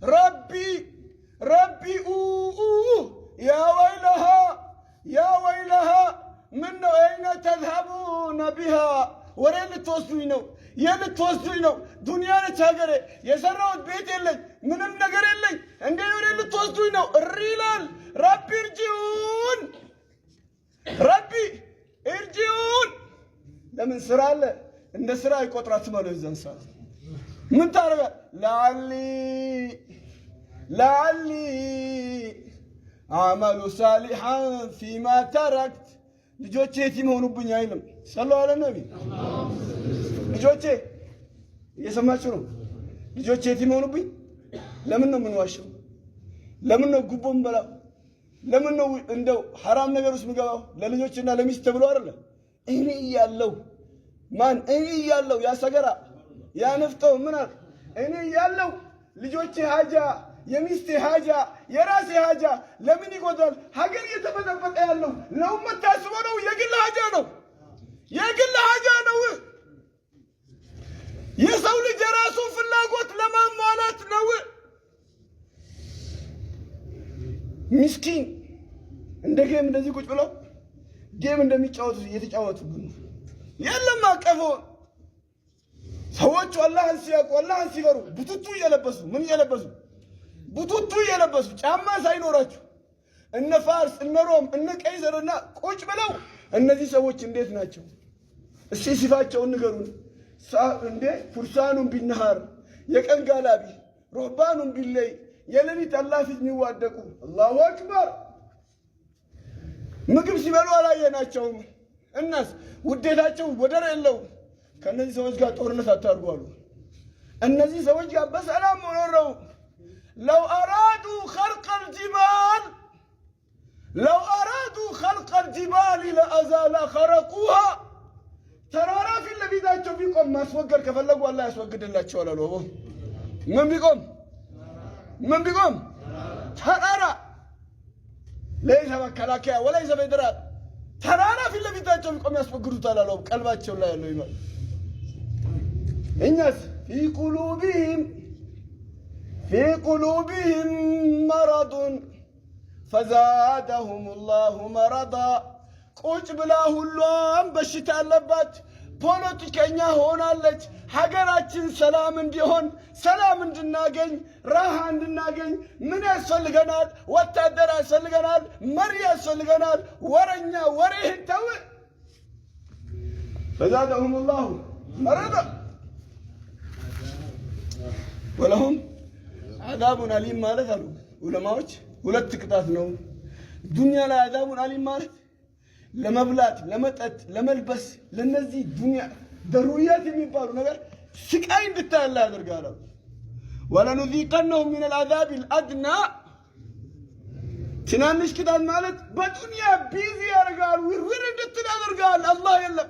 ربي يا ويلها من أين تذهبون بها ورين توصلينو يلي توصلينو دنيا نتاجره يسرعوا بيت اللي من النجار اللي عندي ورين توصلينو الرجال ربي ارجعون لمن سرالة إن سراي قطرات مالو زنسا من تعرف لعلي عمل صالحا فيما تركت ልጆቼ የቲም ሆኑብኝ አይልም ሰለላሁ ዐለይሂ ነብይ ልጆቼ እየሰማችሁ ነው ልጆቼ የቲም ሆኑብኝ ለምን ነው የምንዋሸው ለምን ነው ጉቦ የምንበላው ለምን ነው እንደው حرام ነገር ውስጥ ምገባው ለልጆችና ለሚስት ተብሎ አይደለ እኔ እያለሁ ማን እኔ እያለሁ ያ ሰገራ ያ ነፍጠው ምን አለ እኔ እያለሁ ልጆቼ ሀጃ የሚስቴ ሀጃ የራሴ ሀጃ ለምን ይጎዳል ሀገር እየተበጠበጠ ያለው ለኡመት ታስቦ ነው የግል ሀጃ ነው የሰው ልጅ የራሱን ፍላጎት ለማሟላት ነው ምስኪን እንደ ጌም እንደዚህ ቁጭ ብለው ጌም እንደሚጫወቱ እየተጫወቱብን የለም አቀፎ ሰዎች አላህን ሲያውቁ አላህን ሲፈሩ ቡቱቱ እየለበሱ ምን እየለበሱ ቡቱቱ እየለበሱ ጫማ ሳይኖራቸው እነ ፋርስ እነ ሮም እነ ቀይዘርና ቁጭ ብለው እነዚህ ሰዎች እንዴት ናቸው እስቲ ሲፋቸውን ንገሩን እንዴ ፍርሳኑን ቢነሃር የቀን ጋላቢ ሩህባኑን ቢለይ የሌሊት አላህ ፊት የሚዋደቁ አላሁ አክበር ምግብ ሲበሉ አላየናቸውም እናስ ውዴታቸው ወደር የለውም ከነዚህ ሰዎች ጋር ጦርነት አታርጉ አሉ እነዚህ ሰዎች ጋር በሰላም ኖረው لو أرادوا خلق الجبال لأزال خرقوها ترى في اللي بيداتهم بيقوم ما سوقر كفلقوا الله يسوقد الله تشولا له من بيقوم ترى ليس مكلاكيا وليس بدرات ترى في اللي بيداتهم بيقوم يسوقدوا تعالى له قلبات تشولا له إيمان الناس في قلوبهم مرض فزادهم الله مرضا ቁጭ ብላ ሁሉም በሽታ አለባት ፖለቲከኛ ሆናለች ሀገራችን ሰላም እንዲሆን ሰላም እንድናገኝ ራሃ እንድናገኝ ምን ያስፈልገናል ወታደር ያስፈልገናል መሪ ያስፈልገናል ወረኛ ወሬህን ተው فزادهم الله مرضا ولهم عذاب أليم ማለት አሉ ዑለማዎች ሁለት ቅጣት ነው ዱንያ ላይ عذاب أليم ማለት ለመብላት ለመጠጥ ለመልበስ ለነዚህ ዱንያ ضروريات የሚባሉ ነገር ስቃይ እንድታያለ ያደርጋል ولنذيقنهم من العذاب الأدنى ትናንሽ ቅጣት ማለት በዱንያ ቢዚ ያደርጋል ውርውር እንድትል ያደርጋል አላህ የለም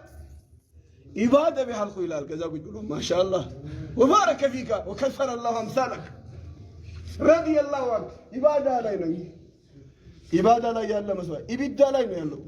ኢባዳ ቢሐልቁ ይላል ከዛ ቁጭ ብሎ ማሻአላህ وبارك فيك وكثر الله امثالك رضي الله عنك عبادة لا ينوي عبادة لا يعلم مسوى إبدا لا ينوي